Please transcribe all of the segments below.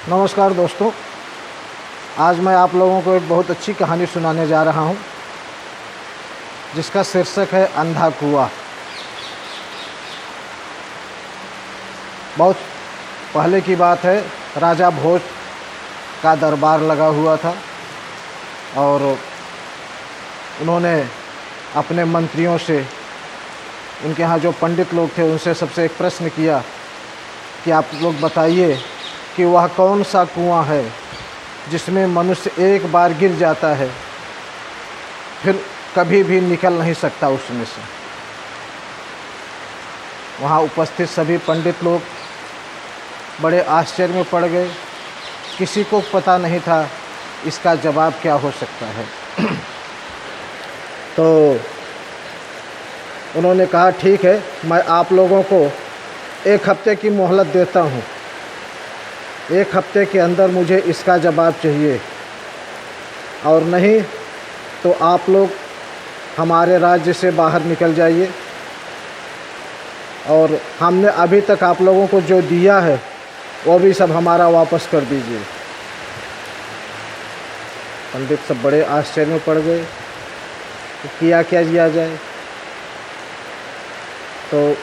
नमस्कार दोस्तों, आज मैं आप लोगों को एक बहुत अच्छी कहानी सुनाने जा रहा हूँ जिसका शीर्षक है अंधा कुआं। बहुत पहले की बात है। राजा भोज का दरबार लगा हुआ था और उन्होंने अपने मंत्रियों से, उनके यहाँ जो पंडित लोग थे, उनसे सबसे एक प्रश्न किया कि आप लोग बताइए कि वह कौन सा कुआं है जिसमें मनुष्य एक बार गिर जाता है फिर कभी भी निकल नहीं सकता उसमें से। वहाँ उपस्थित सभी पंडित लोग बड़े आश्चर्य में पड़ गए। किसी को पता नहीं था इसका जवाब क्या हो सकता है। तो उन्होंने कहा, ठीक है, मैं आप लोगों को 1 हफ्ते की मोहलत देता हूँ। 1 हफ्ते के अंदर मुझे इसका जवाब चाहिए, और नहीं तो आप लोग हमारे राज्य से बाहर निकल जाइए और हमने अभी तक आप लोगों को जो दिया है वो भी सब हमारा वापस कर दीजिए। पंडित सब बड़े आश्चर्य में पड़ गए तो क्या किया जाए। तो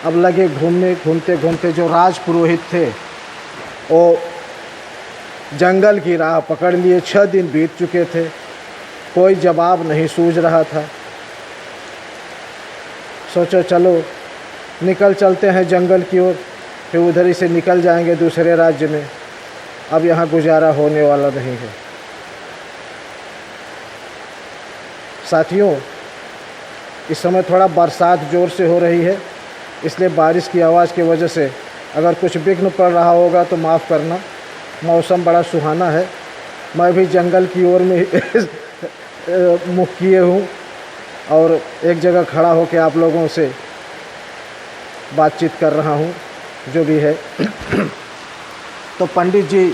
अब लगे घूमते घूमते जो राज पुरोहित थे वो जंगल की राह पकड़ लिए। 6 दिन बीत चुके थे, कोई जवाब नहीं सूझ रहा था। सोचो चलो निकल चलते हैं जंगल की ओर, फिर उधर ही से निकल जाएंगे दूसरे राज्य में। अब यहाँ गुजारा होने वाला नहीं है। साथियों, इस समय थोड़ा बरसात ज़ोर से हो रही है, इसलिए बारिश की आवाज़ की वजह से अगर कुछ विघ्न पड़ रहा होगा तो माफ़ करना। मौसम बड़ा सुहाना है। मैं भी जंगल की ओर में मुँह किए हूँ और एक जगह खड़ा होकर आप लोगों से बातचीत कर रहा हूँ, जो भी है। तो पंडित जी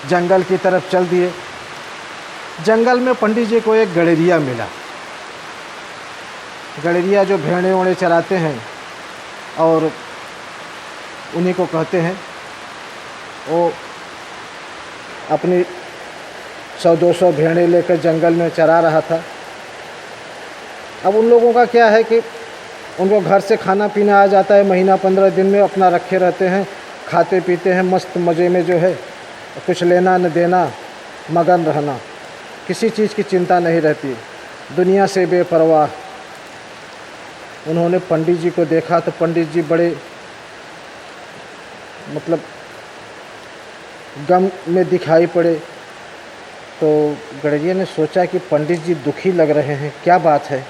जंगल की तरफ चल दिए। जंगल में पंडित जी को एक गड़ेरिया मिला। गड़ेरिया जो भेड़ें वेड़े चराते हैं और उन्हीं को कहते हैं, वो अपनी 100-200 भेड़ें लेकर जंगल में चरा रहा था। अब उन लोगों का क्या है कि उनको घर से खाना पीना आ जाता है, महीना 15 दिन में अपना रखे रहते हैं, खाते पीते हैं, मस्त मज़े में जो है, कुछ लेना न देना, मगन रहना, किसी चीज़ की चिंता नहीं रहती, दुनिया से बेपरवाह। उन्होंने पंडित जी को देखा तो पंडित जी बड़े गम में दिखाई पड़े। तो गड़ेरिया ने सोचा कि पंडित जी दुखी लग रहे हैं, क्या बात है।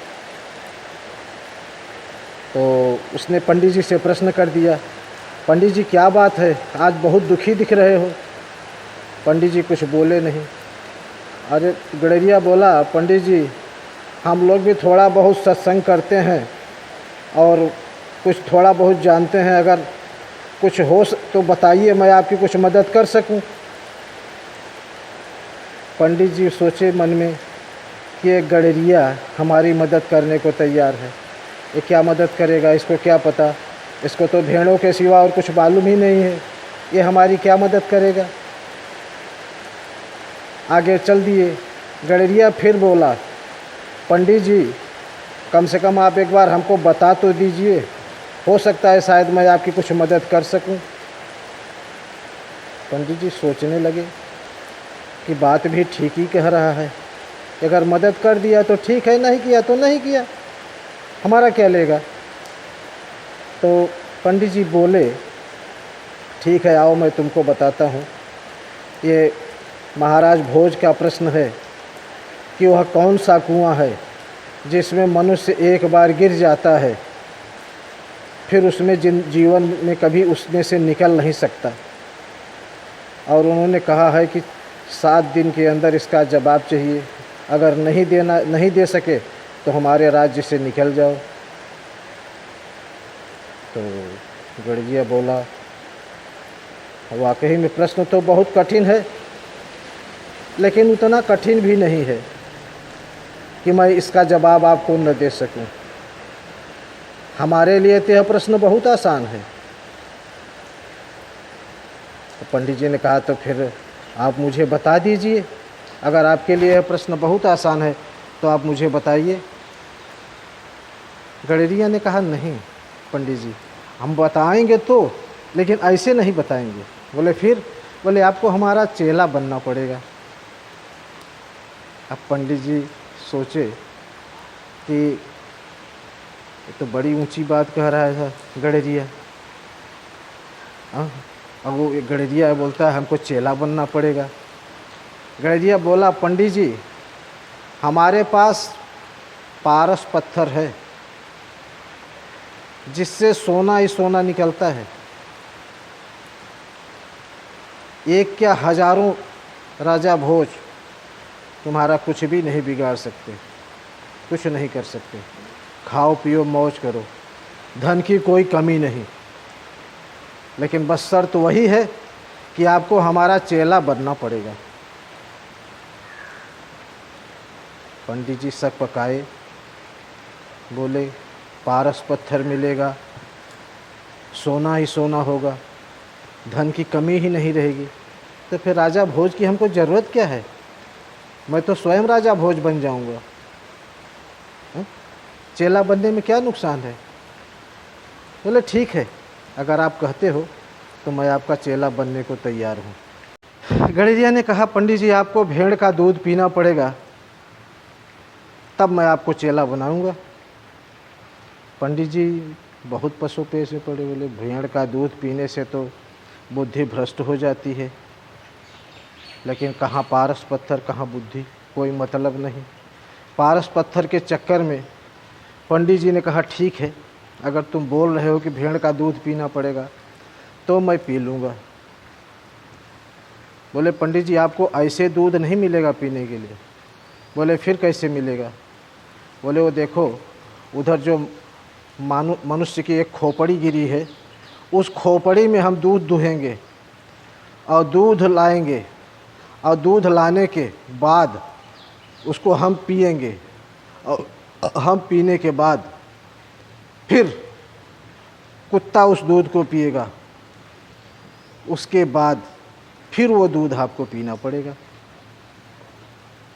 तो उसने पंडित जी से प्रश्न कर दिया, पंडित जी क्या बात है, आज बहुत दुखी दिख रहे हो। पंडित जी कुछ बोले नहीं। अरे गड़ेरिया बोला, पंडित जी हम लोग भी थोड़ा बहुत सत्संग करते हैं और कुछ थोड़ा बहुत जानते हैं, अगर कुछ हो तो बताइए, मैं आपकी कुछ मदद कर सकूं। पंडित जी सोचे मन में कि ये गड़ेरिया हमारी मदद करने को तैयार है, ये क्या मदद करेगा, इसको क्या पता, इसको तो भेड़ों के सिवा और कुछ मालूम ही नहीं है, ये हमारी क्या मदद करेगा। आगे चल दिए। गड़ेरिया फिर बोला, पंडित जी कम से कम आप एक बार हमको बता तो दीजिए, हो सकता है शायद मैं आपकी कुछ मदद कर सकूं। पंडित जी सोचने लगे कि बात भी ठीक ही कह रहा है, अगर मदद कर दिया तो ठीक है, नहीं किया तो नहीं किया, हमारा क्या लेगा। तो पंडित जी बोले, ठीक है, आओ मैं तुमको बताता हूँ। ये महाराज भोज का प्रश्न है कि वह कौन सा कुआं है जिसमें मनुष्य एक बार गिर जाता है फिर उसमें जीवन में कभी उसमें से निकल नहीं सकता। और उन्होंने कहा है कि 7 दिन के अंदर इसका जवाब चाहिए, अगर नहीं दे सके तो हमारे राज्य से निकल जाओ। तो गड़ेरिया बोला, वाकई में प्रश्न तो बहुत कठिन है, लेकिन उतना कठिन भी नहीं है कि मैं इसका जवाब आपको न दे सकूं। हमारे लिए तो यह प्रश्न बहुत आसान है। तो पंडित जी ने कहा तो फिर आप मुझे बता दीजिए, अगर आपके लिए यह प्रश्न बहुत आसान है तो आप मुझे बताइए। गडेरिया ने कहा नहीं पंडित जी, हम बताएंगे तो, लेकिन ऐसे नहीं बताएंगे। बोले फिर? बोले आपको हमारा चेला बनना पड़ेगा। अब पंडित जी सोचे कि ये तो बड़ी ऊंची बात कह रहा है गडेरिया। हाँ, अब वो गडेरिया बोलता है हमको चेला बनना पड़ेगा। गडेरिया बोला पंडित जी हमारे पास पारस पत्थर है जिससे सोना ही सोना निकलता है। एक क्या हजारों राजा भोज तुम्हारा कुछ भी नहीं बिगाड़ सकते, कुछ नहीं कर सकते। खाओ पियो मौज करो, धन की कोई कमी नहीं, लेकिन बस शर्त वही है कि आपको हमारा चेला बनना पड़ेगा। पंडित जी शक पकाए, बोले पारस पत्थर मिलेगा, सोना ही सोना होगा, धन की कमी ही नहीं रहेगी, तो फिर राजा भोज की हमको ज़रूरत क्या है? मैं तो स्वयं राजा भोज बन जाऊंगा। चेला बनने में क्या नुकसान है? बोले ठीक है, अगर आप कहते हो तो मैं आपका चेला बनने को तैयार हूँ। गडेरिया ने कहा पंडित जी आपको भेड़ का दूध पीना पड़ेगा, तब मैं आपको चेला बनाऊंगा। पंडित जी बहुत पसोपेश से पड़े, बोले भेड़ का दूध पीने से तो बुद्धि भ्रष्ट हो जाती है, लेकिन कहाँ पारस पत्थर कहाँ बुद्धि, कोई मतलब नहीं। पारस पत्थर के चक्कर में पंडित जी ने कहा ठीक है, अगर तुम बोल रहे हो कि भेड़ का दूध पीना पड़ेगा तो मैं पी लूँगा। बोले पंडित जी आपको ऐसे दूध नहीं मिलेगा पीने के लिए। बोले फिर कैसे मिलेगा? बोले वो देखो उधर जो मनुष्य की एक खोपड़ी गिरी है, उस खोपड़ी में हम दूध दुहेंगे और दूध लाएंगे, और दूध लाने के बाद उसको हम पिएंगे, और हम पीने के बाद फिर कुत्ता उस दूध को पिएगा, उसके बाद फिर वो दूध आपको पीना पड़ेगा।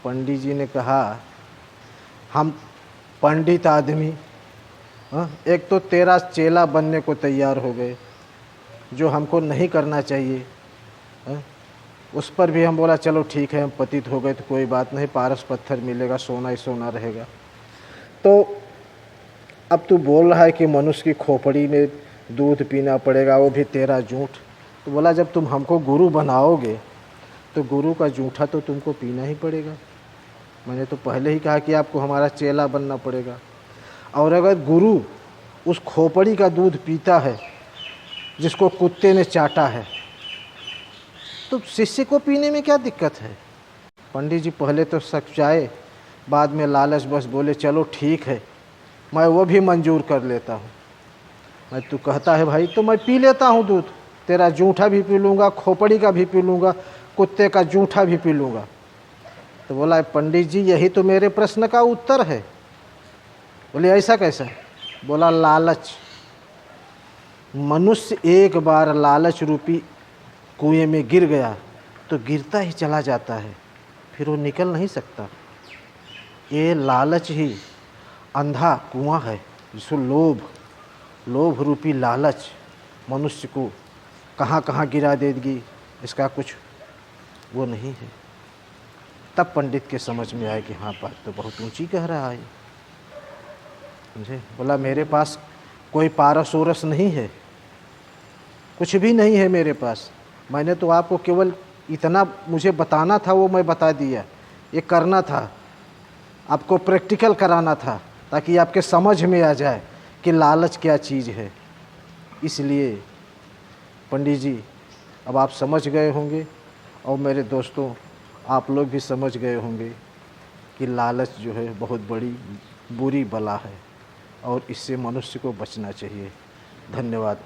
पंडित जी ने कहा हम पंडित आदमी, एक तो तेरा चेला बनने को तैयार हो गए, जो हमको नहीं करना चाहिए। उस पर भी हम बोला चलो ठीक है, हम पतित हो गए तो कोई बात नहीं, पारस पत्थर मिलेगा, सोना ही सोना रहेगा। तो अब तू बोल रहा है कि मनुष्य की खोपड़ी में दूध पीना पड़ेगा, वो भी तेरा झूठ। तो बोला जब तुम हमको गुरु बनाओगे तो गुरु का जूठा तो तुमको पीना ही पड़ेगा। मैंने तो पहले ही कहा कि आपको हमारा चेला बनना पड़ेगा, और अगर गुरु उस खोपड़ी का दूध पीता है जिसको कुत्ते ने चाटा है, तो शिष्य को पीने में क्या दिक्कत है? पंडित जी पहले तो सच्चाए, बाद में लालच बस बोले चलो ठीक है, मैं वो भी मंजूर कर लेता हूँ। मैं तू कहता है भाई तो मैं पी लेता हूँ दूध, तेरा जूठा भी पी लूँगा, खोपड़ी का भी पी लूँगा, कुत्ते का जूठा भी पी लूँगा। तो बोला पंडित जी यही तो मेरे प्रश्न का उत्तर है। बोले ऐसा कैसा? बोला लालच। मनुष्य एक बार लालच रूपी कुएं में गिर गया तो गिरता ही चला जाता है, फिर वो निकल नहीं सकता। ये लालच ही अंधा कुआं है, जिसको लोभ रूपी लालच मनुष्य को कहाँ कहाँ गिरा देगी, इसका कुछ वो नहीं है। तब पंडित के समझ में आया कि हाँ बात तो बहुत ऊंची कह रहा है। समझे? बोला मेरे पास कोई पारस ओरस नहीं है, कुछ भी नहीं है मेरे पास। मैंने तो आपको केवल इतना मुझे बताना था, वो मैं बता दिया। ये करना था, आपको प्रैक्टिकल कराना था, ताकि आपके समझ में आ जाए कि लालच क्या चीज़ है। इसलिए पंडित जी अब आप समझ गए होंगे, और मेरे दोस्तों आप लोग भी समझ गए होंगे कि लालच जो है बहुत बड़ी बुरी बला है, और इससे मनुष्य को बचना चाहिए। धन्यवाद।